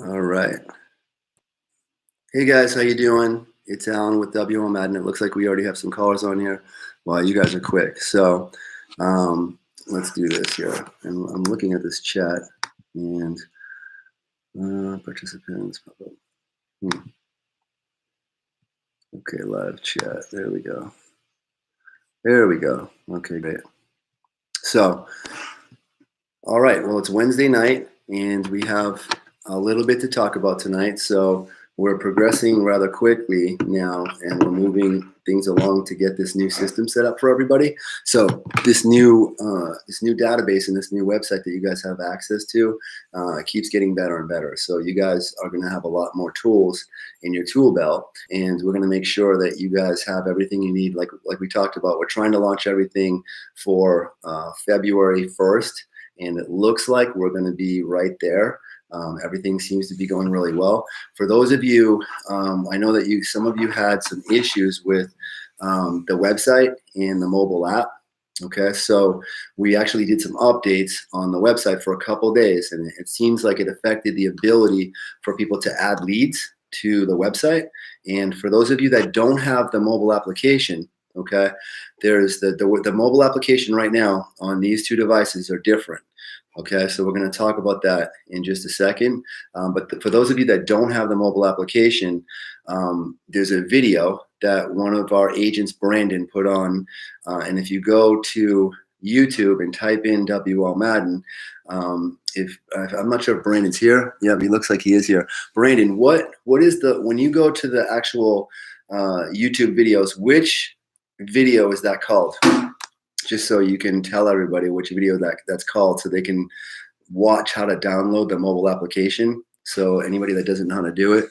All right. Hey guys, how you doing? It's Alan with WO Madden. It looks like we already have some callers on here. Wow, you guys are quick. So let's do this here. I'm looking at this chat and participants. Hmm. Okay, live chat. There we go. There we go. Okay, great. So, all right. Well, it's Wednesday night, and we have a little bit to talk about tonight. So we're progressing rather quickly now, and we're moving things along to get this new system set up for everybody. So this new database and this new website that you guys have access to keeps getting better and better. So you guys are going to have a lot more tools in your tool belt, and we're going to make sure that you guys have everything you need. Like we talked about, we're trying to launch everything for February 1st. And it looks like we're going to be right there. Everything seems to be going really well. For those of you, I know that some of you had some issues with the website and the mobile app. Okay, so we actually did some updates on the website for a couple days, and it seems like it affected the ability for people to add leads to the website. And for those of you that don't have the mobile application, okay, there's the mobile application right now on these two devices are different. Okay, so we're going to talk about that in just a second. But for those of you that don't have the mobile application, there's a video that one of our agents, Brandon, put on. And if you go to YouTube and type in WL Madden, if I'm not sure if Brandon's here. Yeah, he looks like he is here. Brandon, what is when you go to the actual YouTube videos, which video is that called? Just so you can tell everybody which video that's called, so they can watch how to download the mobile application. So anybody that doesn't know how to do it.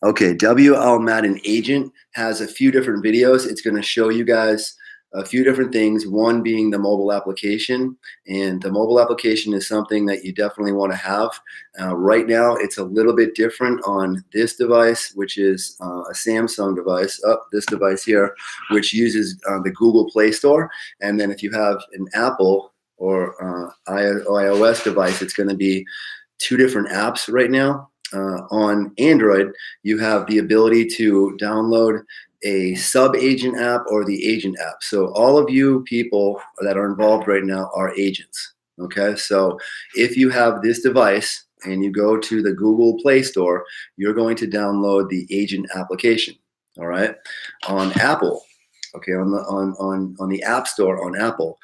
Okay, WL Madden Agent has a few different videos. It's going to show you guys a few different things, one being the mobile application. And the mobile application is something that you definitely want to have. Right now, it's a little bit different on this device, which is a Samsung device, this device here, which uses the Google Play Store. And then if you have an Apple or iOS device, it's going to be two different apps right now. On Android, you have the ability to download a sub-agent app or the agent app. So all of you people that are involved right now are agents. Okay, so if you have this device and you go to the Google Play Store, you're going to download the agent application. All right, on Apple. Okay, on the App Store on Apple,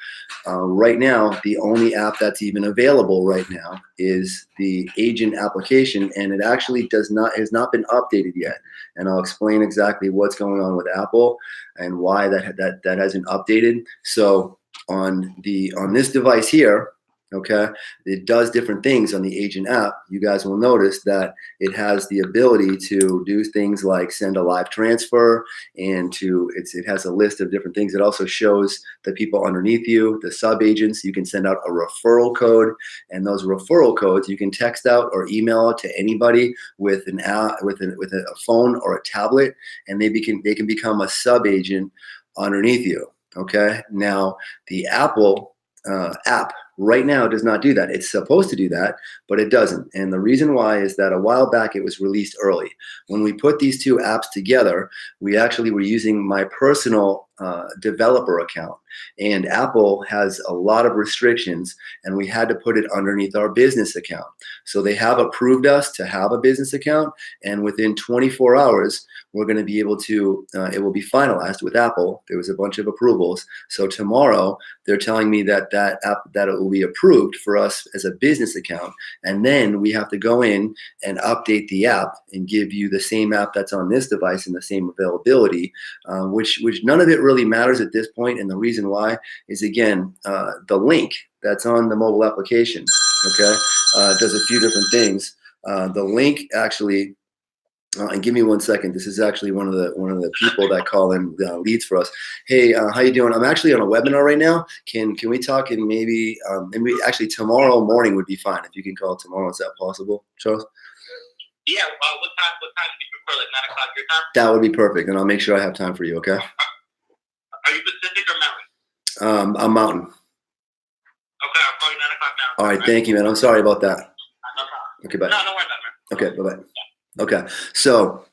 right now the only app that's even available right now is the agent application, and it actually has not been updated yet. And I'll explain exactly what's going on with Apple and why that hasn't updated. So on this device here, okay, it does different things on the agent app. You guys will notice that it has the ability to do things like send a live transfer, and it has a list of different things. It also shows the people underneath you, the sub agents. You can send out a referral code, and those referral codes you can text out or email out to anybody with an app, with a phone or a tablet, and they can become a sub agent underneath you. Okay, now the Apple app right now does not do that. It's supposed to do that, but it doesn't. And the reason why is that a while back it was released early. When we put these two apps together, we actually were using my personal developer account, and Apple has a lot of restrictions, and we had to put it underneath our business account. So they have approved us to have a business account, and within 24 hours we're going to be able to it will be finalized with Apple. There was a bunch of approvals, so tomorrow they're telling me that it will be approved for us as a business account, and then we have to go in and update the app and give you the same app that's on this device and the same availability, which none of it really matters at this point. And the reason why is, again, the link that's on the mobile application, okay, does a few different things. The link actually, and give me 1 second. This is actually one of the people that call in leads for us. Hey, how you doing? I'm actually on a webinar right now. Can we talk in maybe actually tomorrow morning would be fine if you can call tomorrow. Is that possible, Charles? Yeah. What time do you prefer? Like 9 o'clock your time? That would be perfect, and I'll make sure I have time for you. Okay. Are you Pacific or Mountain? I'm Mountain. Okay, I'll call you 9 o'clock now. All right. Thank you, man. I'm sorry about that. No problem. Okay, bye. No, don't worry about it, man. Okay, bye-bye. Okay, so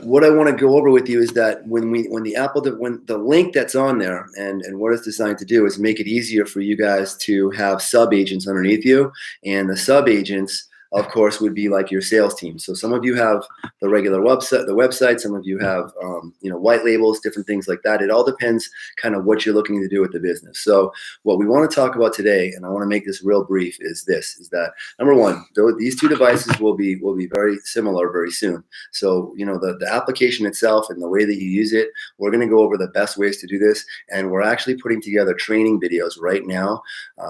what I want to go over with you is that when the link that's on there and what it's designed to do is make it easier for you guys to have sub agents underneath you, and the sub agents, of course, would be like your sales team. So some of you have the regular website. Some of you have white labels, different things like that. It all depends kind of what you're looking to do with the business. So what we want to talk about today, and I want to make this real brief, is that number one, these two devices will be very similar very soon. So the application itself and the way that you use it, we're going to go over the best ways to do this, and we're actually putting together training videos right now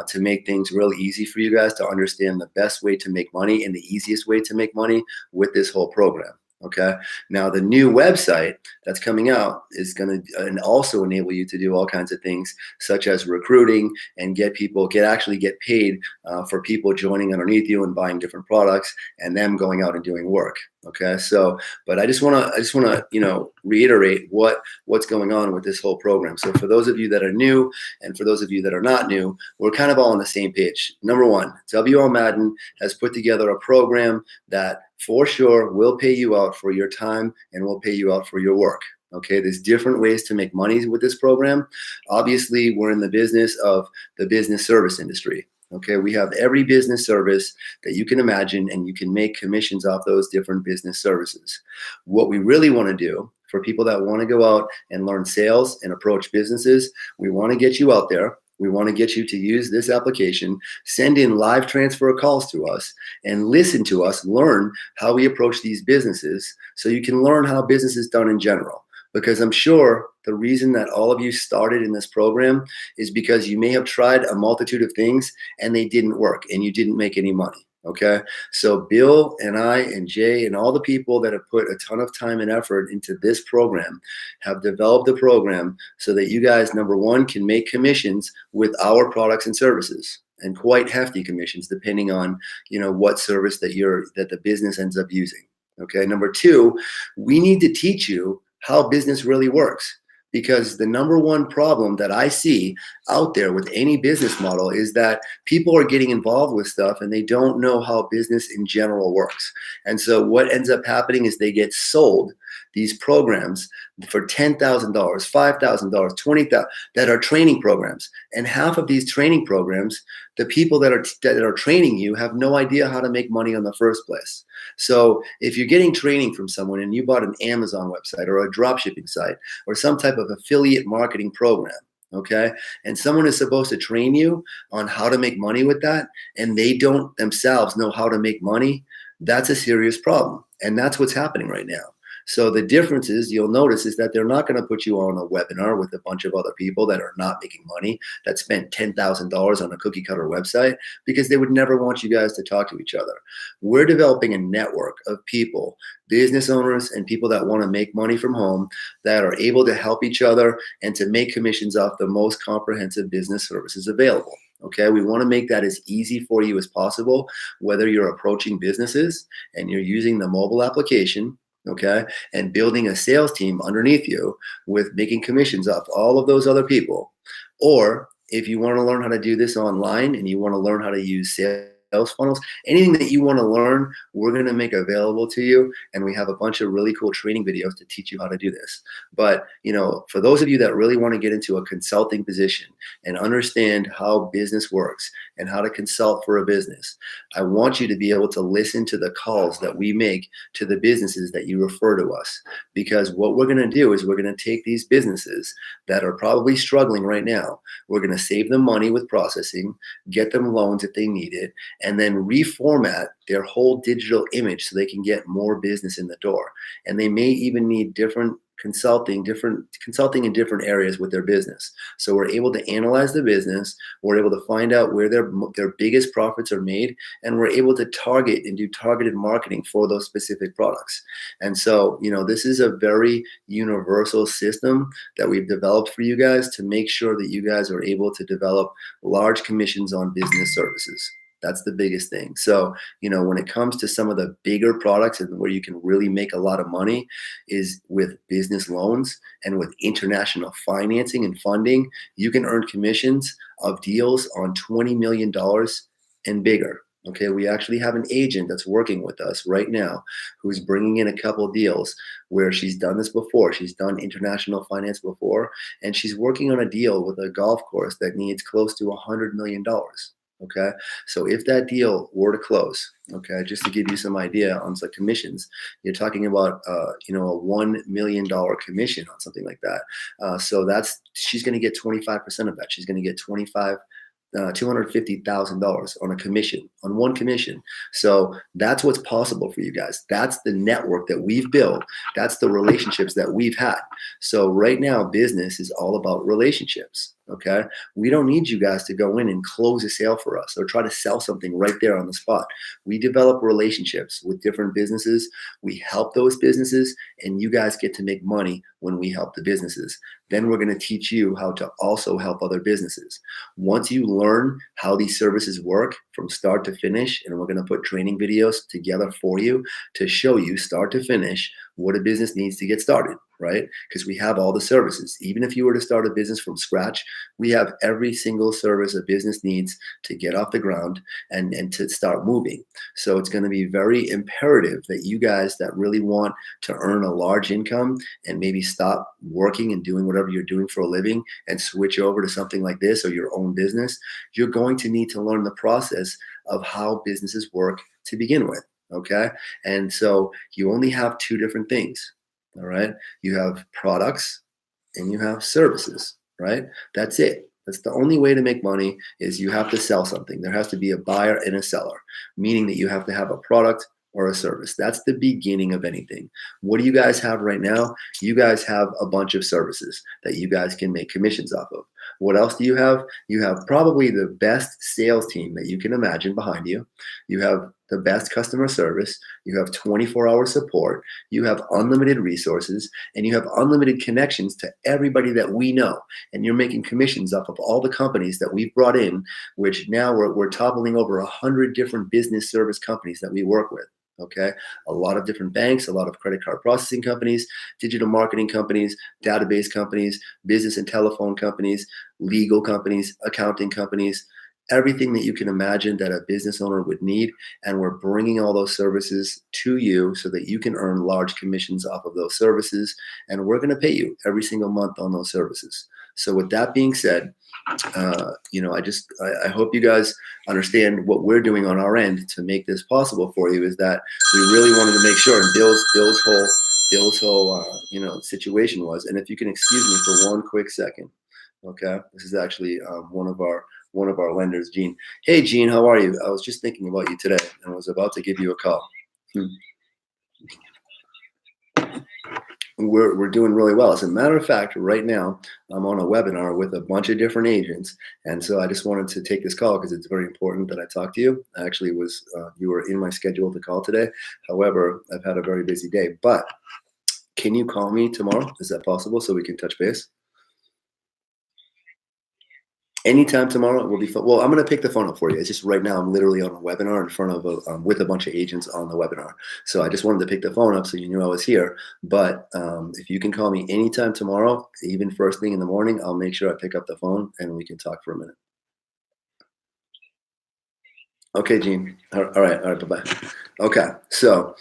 to make things really easy for you guys to understand the best way to make money and the easiest way to make money with this whole program. Okay. Now the new website that's coming out is going to also enable you to do all kinds of things, such as recruiting and get paid for people joining underneath you and buying different products and them going out and doing work. Okay. So, but I just want to reiterate what's going on with this whole program. So for those of you that are new and for those of you that are not new, we're kind of all on the same page. Number one, WL Madden has put together a program that for sure will pay you out for your time and will pay you out for your work. Okay, there's different ways to make money with this program. Obviously, we're in the business of the business service industry. Okay, we have every business service that you can imagine, and you can make commissions off those different business services. What we really want to do for people that want to go out and learn sales and approach businesses, we want to get you out there. We want to get you to use this application, send in live transfer calls to us, and listen to us learn how we approach these businesses so you can learn how business is done in general. Because I'm sure the reason that all of you started in this program is because you may have tried a multitude of things and they didn't work and you didn't make any money. Okay, so Bill and I and Jay and all the people that have put a ton of time and effort into this program have developed the program so that you guys, number one, can make commissions with our products and services, and quite hefty commissions depending on what service that the business ends up using. Okay, number two, we need to teach you how business really works. Because the number one problem that I see out there with any business model is that people are getting involved with stuff and they don't know how business in general works. And so what ends up happening is they get sold these programs for $10,000, $5,000, $20,000 that are training programs. And half of these training programs, the people that are training you have no idea how to make money in the first place. So if you're getting training from someone and you bought an Amazon website or a drop shipping site or some type of affiliate marketing program, okay, and someone is supposed to train you on how to make money with that, and they don't themselves know how to make money, that's a serious problem. And that's what's happening right now. So the difference is, you'll notice, is that they're not going to put you on a webinar with a bunch of other people that are not making money, that spent $10,000 on a cookie cutter website, because they would never want you guys to talk to each other. We're developing a network of people, business owners and people that want to make money from home, that are able to help each other and to make commissions off the most comprehensive business services available. Okay, we want to make that as easy for you as possible, whether you're approaching businesses and you're using the mobile application, okay, and building a sales team underneath you with making commissions off all of those other people. Or if you want to learn how to do this online and you want to learn how to use sales funnels, anything that you want to learn, we're going to make available to you. And we have a bunch of really cool training videos to teach you how to do this. But, for those of you that really want to get into a consulting position and understand how business works and how to consult for a business, I want you to be able to listen to the calls that we make to the businesses that you refer to us. Because what we're going to do is we're going to take these businesses that are probably struggling right now, we're going to save them money with processing, get them loans if they need it, and then reformat their whole digital image so they can get more business in the door. And they may even need different consulting in different areas with their business. So we're able to analyze the business, we're able to find out where their biggest profits are made, and we're able to target and do targeted marketing for those specific products. And so, this is a very universal system that we've developed for you guys to make sure that you guys are able to develop large commissions on business services. That's the biggest thing. So, when it comes to some of the bigger products and where you can really make a lot of money is with business loans and with international financing and funding. You can earn commissions of deals on $20 million and bigger. Okay, we actually have an agent that's working with us right now who's bringing in a couple deals where she's done this before. She's done international finance before, and she's working on a deal with a golf course that needs close to $100 million. Okay, so if that deal were to close, okay, just to give you some idea on some commissions, you're talking about a $1 million commission on something like that. So that's she's going to get 25% of that. She's going to get $250,000 on a commission, on one commission. So that's what's possible for you guys. That's the network that we've built. That's the relationships that we've had. So right now, business is all about relationships. Okay. We don't need you guys to go in and close a sale for us or try to sell something right there on the spot. We develop relationships with different businesses. We help those businesses, and you guys get to make money when we help the businesses. Then we're going to teach you how to also help other businesses. Once you learn how these services work from start to finish, and we're going to put training videos together for you to show you start to finish what a business needs to get started, right? Because we have all the services. Even if you were to start a business from scratch, we have every single service a business needs to get off the ground and to start moving. So it's going to be very imperative that you guys that really want to earn a large income and maybe stop working and doing whatever you're doing for a living and switch over to something like this or your own business, you're going to need to learn the process of how businesses work to begin with. Okay. And so you only have two different things. All right. You have products and you have services, right? That's it. That's the only way to make money is you have to sell something. There has to be a buyer and a seller, meaning that you have to have a product or a service. That's the beginning of anything. What do you guys have right now? You guys have a bunch of services that you guys can make commissions off of. What else do you have? You have probably the best sales team that you can imagine behind you. You have the best customer service. You have 24-hour support. You have unlimited resources, and you have unlimited connections to everybody that we know. And you're making commissions off of all the companies that we've brought in, which now we're toppling over 100 different business service companies that we work with. Okay, a lot of different banks, a lot of credit card processing companies, digital marketing companies, database companies, business and telephone companies, legal companies, accounting companies, everything that you can imagine that a business owner would need. And we're bringing all those services to you so that you can earn large commissions off of those services. And we're going to pay you every single month on those services. So with that being said, I hope you guys understand what we're doing on our end to make this possible for you. Is that we really wanted to make sure, and Bill's whole situation was. And if you can excuse me for one quick second, okay, this is actually one of our lenders, Gene. Hey, Gene, how are you? I was just thinking about you today, and I was about to give you a call. We're doing really well. As a matter of fact, right now I'm on a webinar with a bunch of different agents, and so I just wanted to take this call because it's very important that I talk to you. Actually, you were in my schedule to call today. However, I've had a very busy day. But can you call me tomorrow? Is that possible so we can touch base? Anytime tomorrow will be fun. Well, I'm going to pick the phone up for you. It's just right now I'm literally on a webinar in front of with a bunch of agents on the webinar. So I just wanted to pick the phone up so you knew I was here. But if you can call me anytime tomorrow, even first thing in the morning, I'll make sure I pick up the phone and we can talk for a minute. Okay, Gene. All right. Bye-bye. Okay. So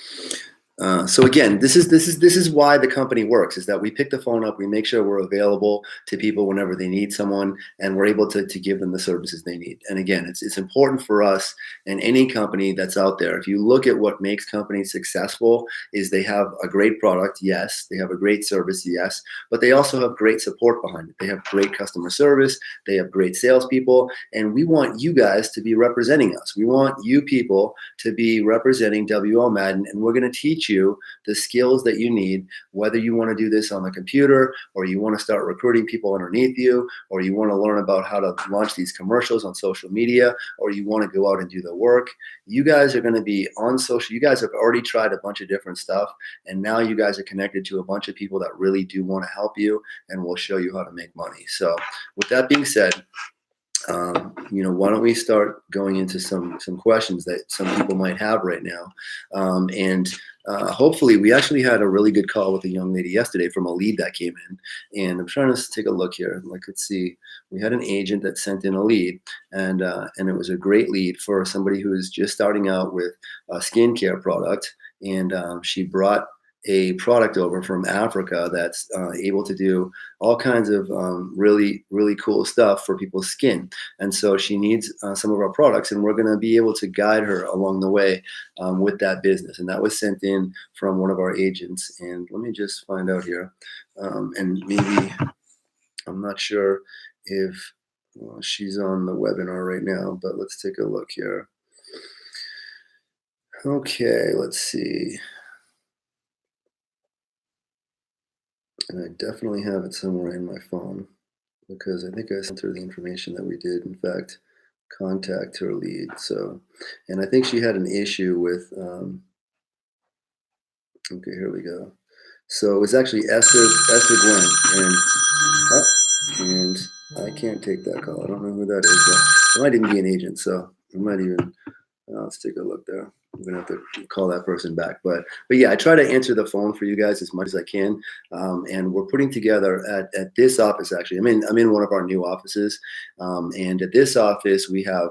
again, this is why the company works, is that we pick the phone up, we make sure we're available to people whenever they need someone, and we're able to give them the services they need. And again, it's important for us and any company that's out there. If you look at what makes companies successful, is they have a great product, yes, they have a great service, yes, but they also have great support behind it. They have great customer service, they have great salespeople, and we want you guys to be representing us. We want you people to be representing WL Madden, and we're going to teach you the skills that you need, whether you want to do this on the computer or you want to start recruiting people underneath you, or you want to learn about how to launch these commercials on social media, or you want to go out and do the work. You guys are going to be on social. You guys have already tried a bunch of different stuff, and now you guys are connected to a bunch of people that really do want to help you, and will show you how to make money. So with that being said, Why don't we start going into some questions that some people might have right now, and hopefully, we actually had a really good call with a young lady yesterday from a lead that came in, and I'm trying to take a look here. Like, let's see, we had an agent that sent in a lead, and it was a great lead for somebody who is just starting out with a skincare product, and she brought a product over from Africa that's able to do all kinds of really, really cool stuff for people's skin. And so she needs some of our products, and we're going to be able to guide her along the way with that business. And that was sent in from one of our agents. And let me just find out here. And maybe, I'm not sure if she's on the webinar right now, but let's take a look here. Okay, let's see. And I definitely have it somewhere in my phone because I think I sent her the information that we did, in fact, contact her lead. So, and I think she had an issue with, okay, here we go. So it was actually Esther Gwen, and I can't take that call. I don't know who that is, but it might even be an agent. So we might even, let's take a look there. I'm gonna have to call that person back, but yeah, I try to answer the phone for you guys as much as I can, and we're putting together at this office. Actually, I'm in one of our new offices, and at this office we have.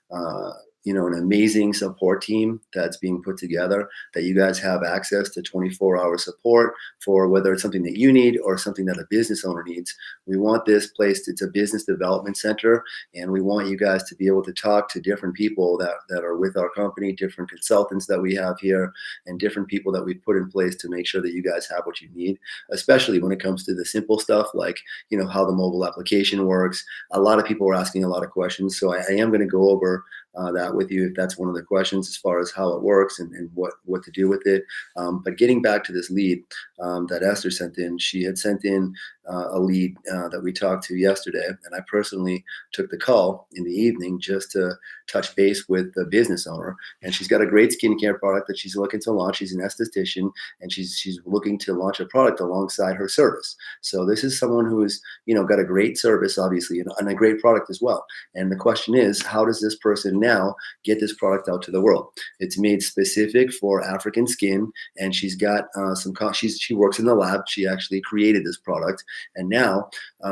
Uh, an amazing support team that's being put together that you guys have access to 24-hour support for whether it's something that you need or something that a business owner needs. We want this place, it's a business development center, and we want you guys to be able to talk to different people that are with our company, different consultants that we have here, and different people that we've put in place to make sure that you guys have what you need, especially when it comes to the simple stuff like how the mobile application works. A lot of people are asking a lot of questions, so I am going to go over that with you if that's one of the questions as far as how it works and what to do with it. But getting back to this lead that Esther sent in, she had sent in a lead that we talked to yesterday, and I personally took the call in the evening just to touch base with the business owner. And she's got a great skincare product that she's looking to launch. She's an esthetician, and she's looking to launch a product alongside her service. So this is someone who is got a great service, obviously, and a great product as well. And the question is, how does this person now get this product out to the world? It's made specific for African skin, and she's got she works in the lab. She actually created this product, and now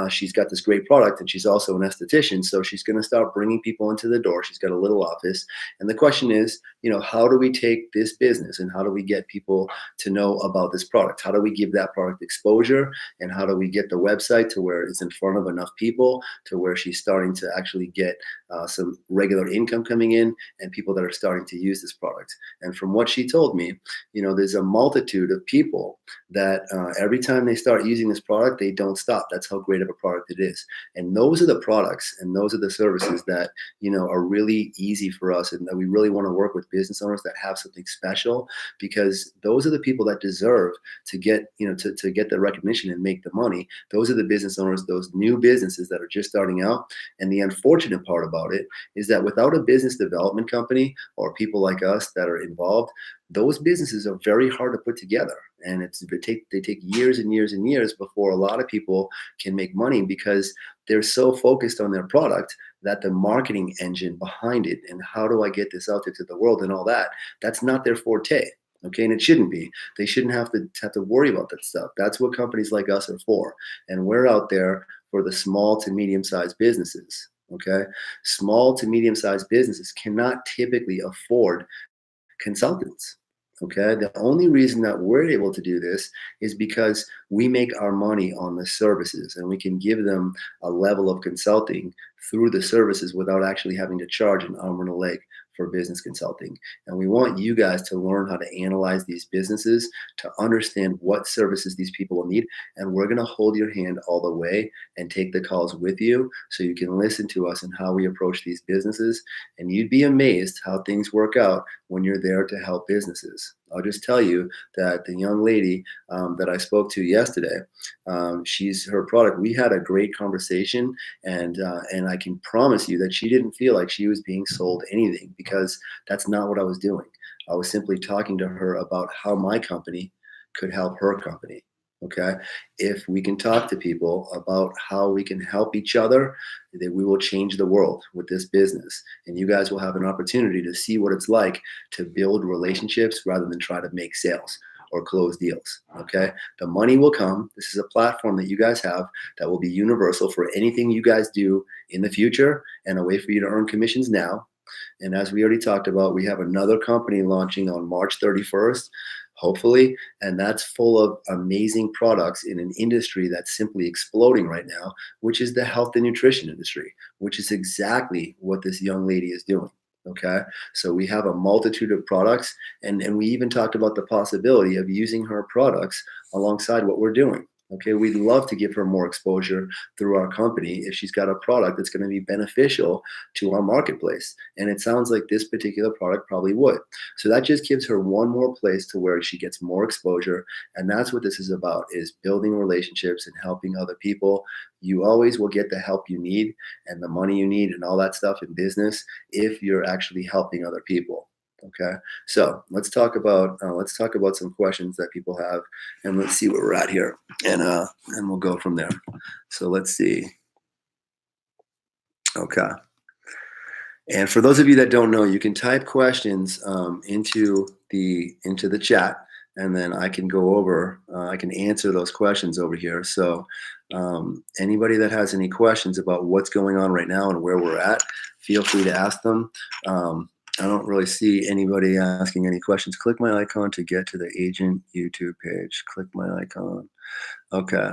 she's got this great product, and she's also an esthetician. So she's going to start bringing people into the door. She's got a little office, and the question is, how do we take this business and how do we get people to know about this product? How do we give that product exposure, and how do we get the website to where it's in front of enough people to where she's starting to actually get some regular income coming in and people that are starting to use this product? And from what she told me, there's a multitude of people that every time they start using this product, they don't stop. That's how great of a product it is. And those are the products and those are the services that, are really easy for us, and that we really want to work with business owners that have something special, because those are the people that deserve to get, to get the recognition and make the money. Those are the business owners, those new businesses that are just starting out. And the unfortunate part about it is that without a business development company or people like us that are involved, those businesses are very hard to put together, and they take years and years and years before a lot of people can make money, because they're so focused on their product that the marketing engine behind it and how do I get this out there to the world and all that, that's not their forte. Okay, and it shouldn't be. They shouldn't have to worry about that stuff. That's what companies like us are for, and we're out there for the small to medium sized businesses. Okay, small to medium sized businesses cannot typically afford consultants. Okay. The only reason that we're able to do this is because we make our money on the services, and we can give them a level of consulting through the services without actually having to charge an arm and a leg for business consulting. And we want you guys to learn how to analyze these businesses, to understand what services these people will need. And we're going to hold your hand all the way and take the calls with you so you can listen to us and how we approach these businesses. And you'd be amazed how things work out when you're there to help businesses. I'll just tell you that the young lady that I spoke to yesterday, she's her product. We had a great conversation, and I can promise you that she didn't feel like she was being sold anything, because that's not what I was doing. I was simply talking to her about how my company could help her company. Okay. If we can talk to people about how we can help each other, that we will change the world with this business. And you guys will have an opportunity to see what it's like to build relationships rather than try to make sales or close deals. Okay. The money will come. This is a platform that you guys have that will be universal for anything you guys do in the future and a way for you to earn commissions now. And as we already talked about, we have another company launching on March 31st, hopefully, and that's full of amazing products in an industry that's simply exploding right now, which is the health and nutrition industry, which is exactly what this young lady is doing. Okay. So we have a multitude of products, and we even talked about the possibility of using her products alongside what we're doing. Okay. We'd love to give her more exposure through our company if she's got a product that's going to be beneficial to our marketplace. And it sounds like this particular product probably would. So that just gives her one more place to where she gets more exposure. And that's what this is about, is building relationships and helping other people. You always will get the help you need and the money you need and all that stuff in business if you're actually helping other people. Okay, so let's talk about some questions that people have, and let's see where we're at here, and we'll go from there. So let's see. Okay. And for those of you that don't know, you can type questions into the chat, and then I can go over. I can answer those questions over here. So anybody that has any questions about what's going on right now and where we're at, feel free to ask them. I don't really see anybody asking any questions. Click my icon to get to the agent YouTube page. Click my icon.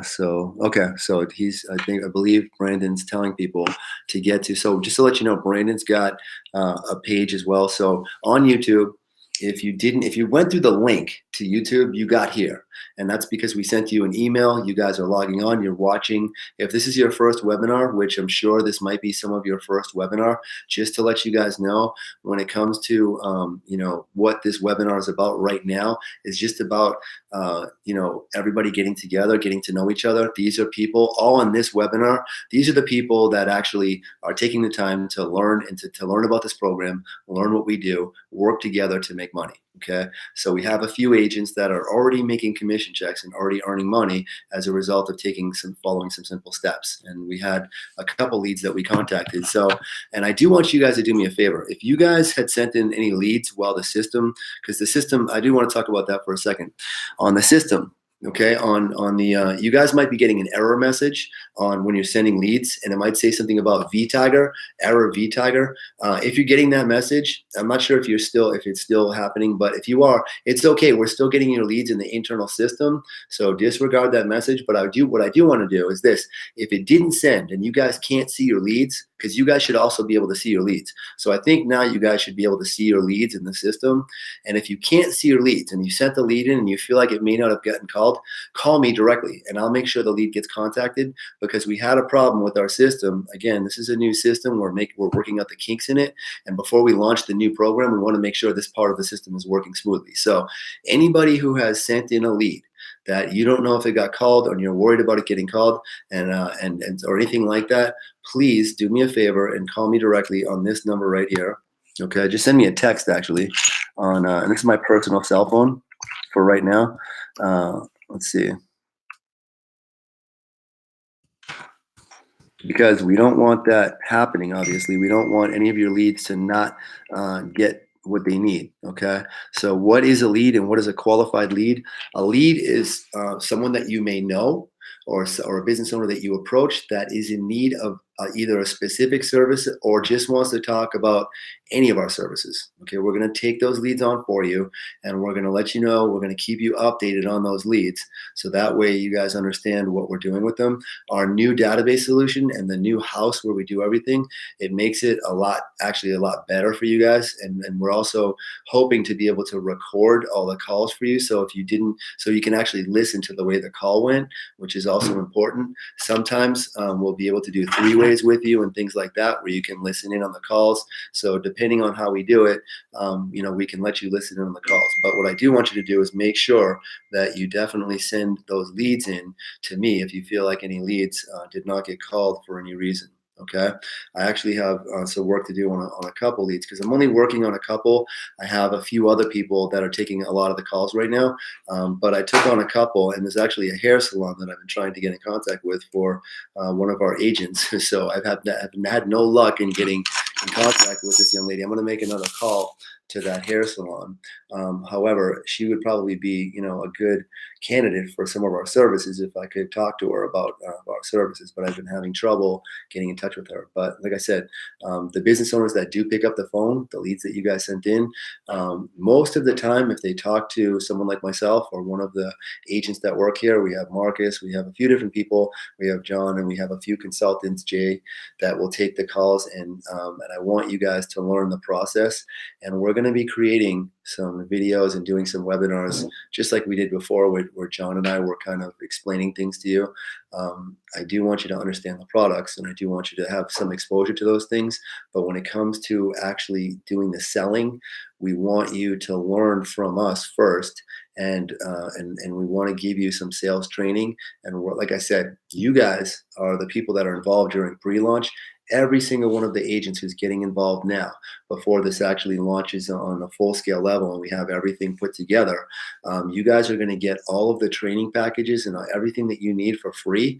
So I believe Brandon's telling people to get to. So just to let you know, Brandon's got a page as well. So on YouTube, if you went through the link to YouTube, you got here. And that's because we sent you an email. You guys are logging on, you're watching. If this is your first webinar, which I'm sure this might be some of your first webinar, just to let you guys know, when it comes to what this webinar is about right now, is just about everybody getting together, getting to know each other. These are people all in this webinar. These are the people that actually are taking the time to learn and to learn about this program, learn what we do, work together to make money. Okay. So we have a few agents that are already making commission checks and already earning money as a result of following some simple steps. And we had a couple leads that we contacted. So, and I do want you guys to do me a favor. If you guys had sent in any leads while the system, because the system, I do want to talk about that for a second. On the system, okay, on the you guys might be getting an error message on when you're sending leads, and it might say something about vTiger, error vTiger. If you're getting that message, I'm not sure if it's still happening, but if you are, it's okay. We're still getting your leads in the internal system, so disregard that message. But what I do want to do is this: if it didn't send and you guys can't see your leads, because you guys should also be able to see your leads. So I think now you guys should be able to see your leads in the system. And if you can't see your leads and you sent the lead in and you feel like it may not have gotten called, call me directly and I'll make sure the lead gets contacted, because we had a problem with our system. Again, this is a new system. We're working out the kinks in it. And before we launch the new program, we want to make sure this part of the system is working smoothly. So anybody who has sent in a lead that you don't know if it got called or you're worried about it getting called and or anything like that, please do me a favor and call me directly on this number right here. Okay, just send me a text actually and this is my personal cell phone for right now. Let's see. Because we don't want that happening, obviously. We don't want any of your leads to not get what they need, okay? So what is a lead and what is a qualified lead? A lead is someone that you may know or a business owner that you approach that is in need of either a specific service or just wants to talk about any of our services. Okay, we're going to take those leads on for you, and we're going to let you know, we're going to keep you updated on those leads, so that way you guys understand what we're doing with them. Our new database solution and the new house where we do everything, it makes it a lot better for you guys. And we're also hoping to be able to record all the calls for you, so you can actually listen to the way the call went, which is also important. Sometimes we'll be able to do 3-way with you and things like that, where you can listen in on the calls. So depending on how we do it, we can let you listen in on the calls. But what I do want you to do is make sure that you definitely send those leads in to me if you feel like any leads did not get called for any reason. Okay, I actually have some work to do on a couple leads because I'm only working on a couple. I have a few other people that are taking a lot of the calls right now, but I took on a couple, and there's actually a hair salon that I've been trying to get in contact with for one of our agents. So I've had no luck in getting in contact with this young lady. I'm going to make another call to that hair salon. However, she would probably be, a good candidate for some of our services if I could talk to her about our services. But I've been having trouble getting in touch with her. But like I said, the business owners that do pick up the phone, the leads that you guys sent in, most of the time, if they talk to someone like myself or one of the agents that work here, we have Marcus, we have a few different people, we have John, and we have a few consultants, Jay, that will take the calls. And I want you guys to learn the process. And we're going to be creating some videos and doing some webinars, just like we did before, where John and I were kind of explaining things to you. I do want you to understand the products, and I do want you to have some exposure to those things. But when it comes to actually doing the selling, we want you to learn from us first, and we want to give you some sales training. And like I said, you guys are the people that are involved during pre-launch. Every single one of the agents who's getting involved now, before this actually launches on a full-scale level and we have everything put together, you guys are going to get all of the training packages and everything that you need for free.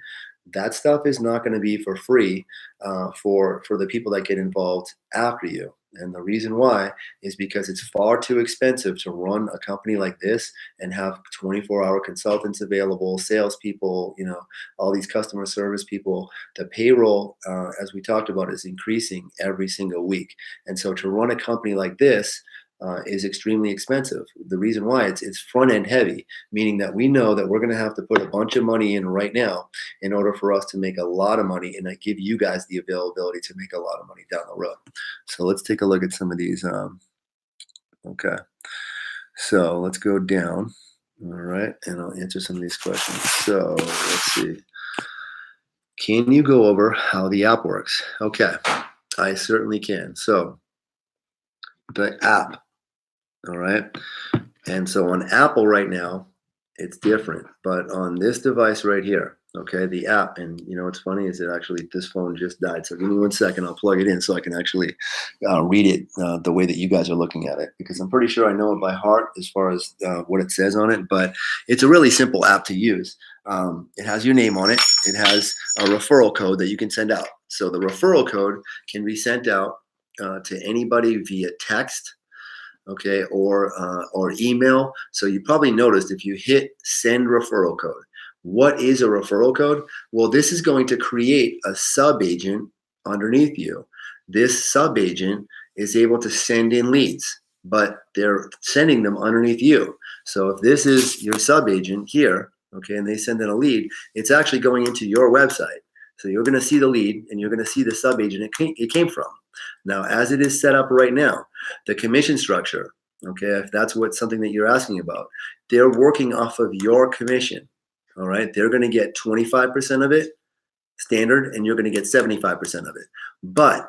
That stuff is not going to be for free for the people that get involved after you. And the reason why is because it's far too expensive to run a company like this and have 24-hour consultants available, salespeople, all these customer service people. The payroll, as we talked about, is increasing every single week. And so to run a company like this is extremely expensive. The reason why it's front end heavy, meaning that we know that we're going to have to put a bunch of money in right now in order for us to make a lot of money and give you guys the availability to make a lot of money down the road. So let's take a look at some of these. Okay, so let's go down. All right, and I'll answer some of these questions. So let's see. Can you go over how the app works? Okay, I certainly can. So the app. All right. And so on Apple right now, it's different. But on this device right here, okay, the app, and what's funny is that actually this phone just died. So give me 1 second. I'll plug it in so I can actually read it the way that you guys are looking at it, because I'm pretty sure I know it by heart as far as what it says on it. But it's a really simple app to use. It has your name on it. It has a referral code that you can send out. So the referral code can be sent out to anybody via text, okay, or email. So you probably noticed if you hit send referral code. What is a referral code? Well, this is going to create a sub-agent underneath you. This sub-agent is able to send in leads, but they're sending them underneath you. So if this is your sub-agent here, okay, and they send in a lead, it's actually going into your website. So you're going to see the lead, and you're going to see the sub-agent it came from. Now, as it is set up right now, the commission structure, okay, if that's something that you're asking about, they're working off of your commission, all right? They're going to get 25% of it standard, and you're going to get 75% of it. But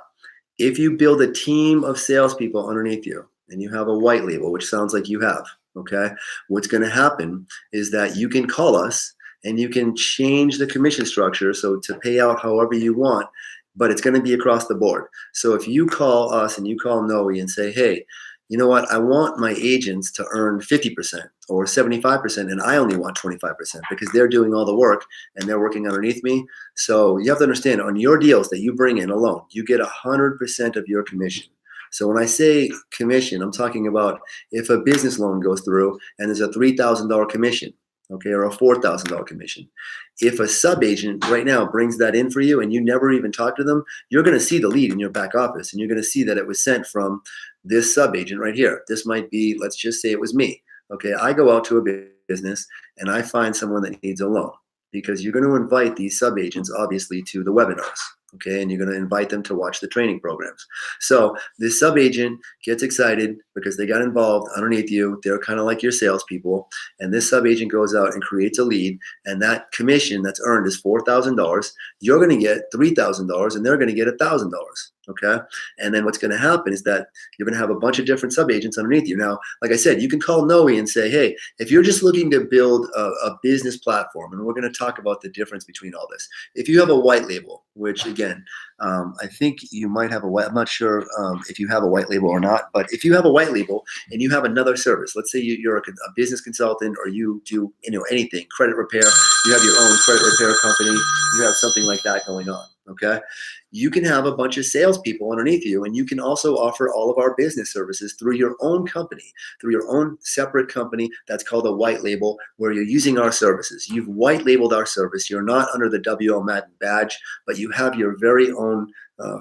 if you build a team of salespeople underneath you, and you have a white label, which sounds like you have, okay, what's going to happen is that you can call us, and you can change the commission structure so to pay out however you want, but it's going to be across the board. So if you call us and you call Noe and say, hey, you know what, I want my agents to earn 50% or 75%, and I only want 25% because they're doing all the work and they're working underneath me. So you have to understand, on your deals that you bring in alone, you get 100% of your commission. So when I say commission, I'm talking about if a business loan goes through and there's a $3,000 commission, okay, or a $4,000 commission. If a sub-agent right now brings that in for you and you never even talk to them, you're going to see the lead in your back office, and you're going to see that it was sent from this sub-agent right here. This might be, let's just say it was me. Okay, I go out to a business and I find someone that needs a loan, because you're going to invite these sub-agents obviously to the webinars. Okay, and you're going to invite them to watch the training programs. So this sub-agent gets excited because they got involved underneath you. They're kind of like your salespeople. And this sub-agent goes out and creates a lead. And that commission that's earned is $4,000. You're going to get $3,000 and they're going to get $1,000. Okay. And then what's going to happen is that you're going to have a bunch of different sub agents underneath you. Now, like I said, you can call Noe and say, hey, if you're just looking to build a business platform, and we're going to talk about the difference between all this. If you have a white label, which again, I think you might have a white, I'm not sure if you have a white label or not, but if you have a white label and you have another service, let's say you're a business consultant or you do, anything, credit repair, you have your own credit repair company, you have something like that going on. Okay. You can have a bunch of salespeople underneath you, and you can also offer all of our business services through your own company, through your own separate company. That's called a white label, where you're using our services. You've white labeled our service. You're not under the WL Madden badge, but you have your very own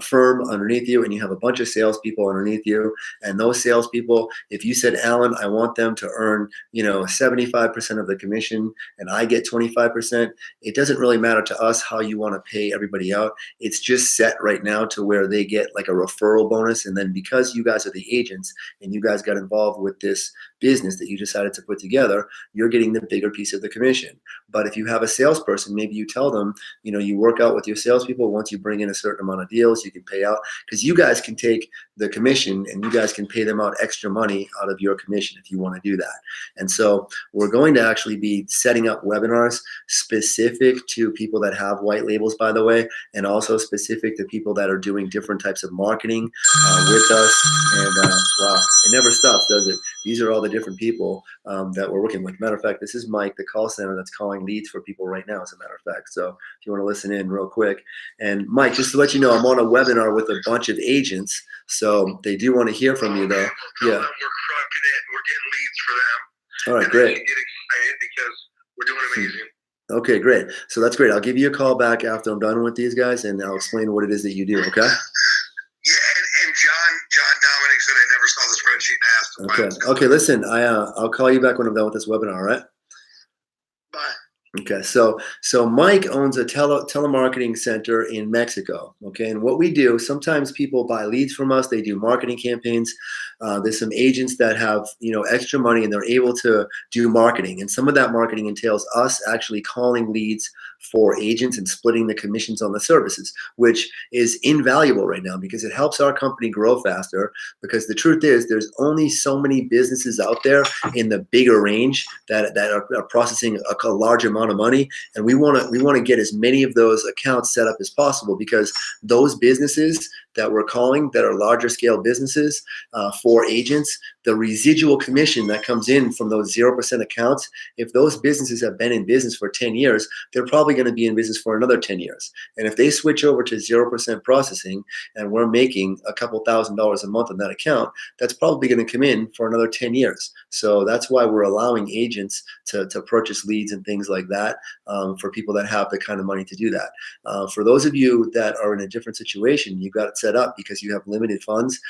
firm underneath you, and you have a bunch of salespeople underneath you. And those salespeople, if you said, Alan, I want them to earn, 75% of the commission, and I get 25%, it doesn't really matter to us how you want to pay everybody out. It's just set right now to where they get like a referral bonus. And then because you guys are the agents and you guys got involved with this business that you decided to put together, you're getting the bigger piece of the commission. But if you have a salesperson, maybe you tell them, you work out with your salespeople. Once you bring in a certain amount of deals, you can pay out, because you guys can take the commission and you guys can pay them out extra money out of your commission if you want to do that. And so we're going to actually be setting up webinars specific to people that have white labels, by the way, and also specific to people that are doing different types of marketing with us. And wow, it never stops, does it? These are all the different people that we're working with. Matter of fact, this is Mike, the call center that's calling leads for people right now, as a matter of fact. So if you want to listen in real quick. And Mike, just to let you know, I'm on a webinar with a bunch of agents, so they do want to hear from you, though. Yeah. We're crushing it. We're getting leads for them. All right, and great. Get excited because we're doing amazing. Okay, great. So that's great. I'll give you a call back after I'm done with these guys, and I'll explain what it is that you do. Okay. Yeah, and John Dominic said I never saw the spreadsheet and asked him why it was Okay. Okay. Listen, I'll call you back when I'm done with this webinar. All right. Bye. Okay, so Mike owns a telemarketing center in Mexico. Okay, and what we do, sometimes people buy leads from us. They do marketing campaigns. There's some agents that have extra money and they're able to do marketing, and some of that marketing entails us actually calling leads for agents and splitting the commissions on the services, which is invaluable right now because it helps our company grow faster. Because the truth is, there's only so many businesses out there in the bigger range that are processing a large amount of money, and we want to get as many of those accounts set up as possible, because those businesses that we're calling that are larger scale businesses for agents, the residual commission that comes in from those 0% accounts, if those businesses have been in business for 10 years, they're probably going to be in business for another 10 years. And if they switch over to 0% processing and we're making a couple $1,000s a month on that account, that's probably going to come in for another 10 years. So that's why we're allowing agents to purchase leads and things like that for people that have the kind of money to do that. For those of you that are in a different situation, you've got it set up because you have limited funds.